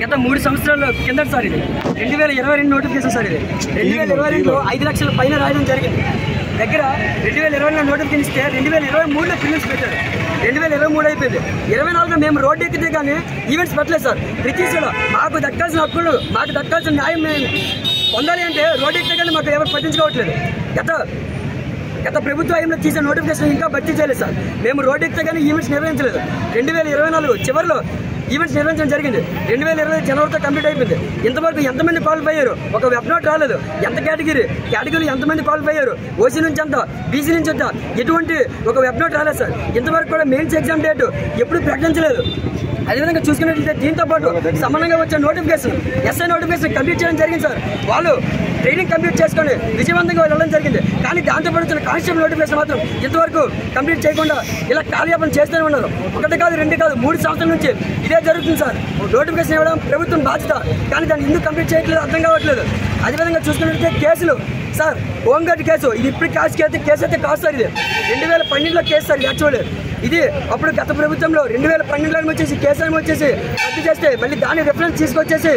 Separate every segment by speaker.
Speaker 1: గత 3 సంవత్సరాల కిందటి సార్ ఇది 2022 నోటిఫికేషన్ సార్ ఇది 2022లో 5 లక్షల పైన రాయడం జరిగింది. దగ్గర 2020లో నోటిఫికేషన్ ఇస్తే 2023లో ఫిలిమ్స్ పెట్టారు. 2023 అయిపోయింది. 24లో మేము రోడ్డు ఎక్కితే కానీ ఈవెంట్స్ పెట్టలేదు సార్. బ్రిటిష్లో మాకు దక్కాల్సిన హక్కులు, మాకు దక్కాల్సిన న్యాయం మేము పొందాలి అంటే రోడ్డు ఎక్కితే కానీ మాకు ఎవరు పట్టించుకోవట్లేదు. గత ప్రభుత్వంలో తీసిన నోటిఫికేషన్ ఇంకా భర్తీ చేయలేదు సార్. మేము రోడ్డు ఎక్కితే కానీ ఈవెంట్స్ నిర్వహించలేదు. 2024 చివరిలో ఈవెంట్స్ నిర్వహించడం జరిగింది. 2020 జనవరితో కంప్లీట్ అయిపోయింది. ఇంతవరకు ఎంతమంది క్వాలిఫై అయ్యారు? ఒక వెబ్ నోట్ రాలేదు. ఎంత కేటగిరీ ఎంతమంది క్వాలిఫై అయ్యారు? ఓసీ నుంచి ఎంత, బీసీ నుంచి ఎంత, ఎటువంటి ఒక వెబ్ నోట్ రాలేదు సార్. ఇంతవరకు కూడా మెయిన్స్ ఎగ్జామ్ డేట్ ఎప్పుడు ప్రకటించలేదు. అదేవిధంగా చూసుకున్నట్లయితే దీంతో పాటు సంబంధంగా వచ్చే నోటిఫికేషన్ ఎస్ఐ నోటిఫికేషన్ కంప్లీట్ చేయడం జరిగింది సార్. వాళ్ళు ట్రైనింగ్ కంప్లీట్ చేసుకొని విజయవంతంగా వెళ్ళడం జరిగింది. కానీ దాంతోపాటు వచ్చిన కానిస్టేబుల్ నోటిఫికేషన్ మాత్రం ఇంతవరకు కంప్లీట్ చేయకుండా ఇలా కాలయాపన చేస్తూనే ఉన్నారు. 1 కాదు 2 కాదు 3 సంవత్సరాల నుంచి ఇదే జరుగుతుంది సార్. నోటిఫికేషన్ ఇవ్వడం ప్రభుత్వం బాధ్యత, కానీ దాన్ని ఎందుకు కంప్లీట్ చేయట్లేదు అర్థం కావట్లేదు. అదేవిధంగా చూసుకున్నట్లయితే కేసులు సార్, హోంగార్డ్ కేసు ఇది ఇప్పుడు కేసు అయితే కాదు సార్. ఇది 2012లో కేసు సార్. యాక్చువల్ ఇది అప్పుడు గత ప్రభుత్వంలో 2012లో వచ్చేసి కేసు వచ్చేసి రద్దు చేస్తే మళ్ళీ దాన్ని రిఫరెన్స్ తీసుకొచ్చేసి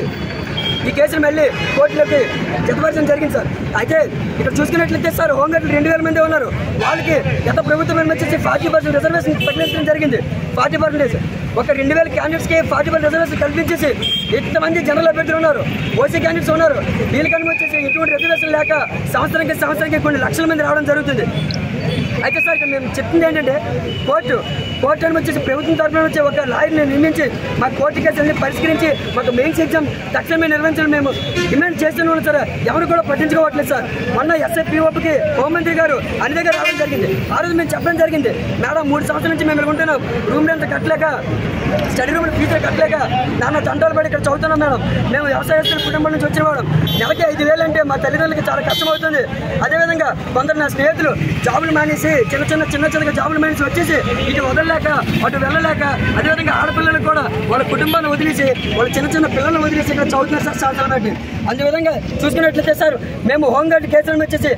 Speaker 1: ఈ కేసులు మళ్ళీ కోర్టులోకి జతపరచడం జరిగింది సార్. అయితే ఇక్కడ చూసుకున్నట్లయితే సార్ హోంగార్డులు 2000 మంది ఉన్నారు. వాళ్ళకి గత ప్రభుత్వం వచ్చేసి 40% రిజర్వేషన్ ప్రకటించడం జరిగింది. 40%. ఒక 2000 క్యాండిడేట్స్కి 40% రిజర్వేషన్ కల్పించేసి ఇంతమంది జనరల్ అభ్యర్థులు ఉన్నారు, ఓసీ క్యాండిడేట్స్ ఉన్నారు. వీళ్ళకన్నా వచ్చేసి ఎటువంటి రిజర్వేషన్ లేక సంవత్సరానికి కొన్ని లక్షల మంది రావడం జరుగుతుంది. అయితే సార్ ఇక్కడ మేము చెప్తుంది ఏంటంటే కోర్టు అని వచ్చేసి ప్రభుత్వం తరఫున వచ్చి ఒక లాయర్ని నియమించి మా కోర్టు కేసులని పరిష్కరించి మాకు మెయిన్స్ ఎగ్జామ్ తక్షణమే నిర్వహించడం మేము డిమాండ్ చేస్తూనే ఉన్నాం సార్. ఎవరు కూడా పట్టించుకోవట్లేదు సార్. మొన్న ఎస్ఐపిఓకి హోంమంత్రి గారు అన్ని దగ్గర రావడం జరిగింది. ఆ రోజు మేము చెప్పడం జరిగింది, మేడం 3 సంవత్సరాల నుంచి మేము ఉంటున్నాం, రూమ్ రెంట్ కట్టలేక, స్టడీ రూమ్ ఫీజులు కట్టలేక నాన్న తంటాలు పడి ఇక్కడ చదువుతున్నాం మేడం. మేము వ్యవసాయస్తుల కుటుంబం నుంచి వచ్చిన వాళ్ళం. నెలకి 5,000 అంటే మా తల్లిదండ్రులకి చాలా కష్టం అవుతుంది. అదేవిధంగా కొందరు నా స్నేహితులు జాబులు మానేసి చిన్న జాబులు మానేసి వచ్చేసి ఇటు వదలలేక అటు వెళ్ళలేక, అదేవిధంగా ఆడపిల్లలు కూడా వాళ్ళ కుటుంబాన్ని వదిలేసి వాళ్ళ చిన్న పిల్లలను వదిలేసి ఇక్కడ చదువుతున్నారు సార్ సంవత్సరాలు బట్టి. అదేవిధంగా చూసుకున్నట్లయితే సార్ మేము హోంగార్డ్ కేసులను వచ్చేసి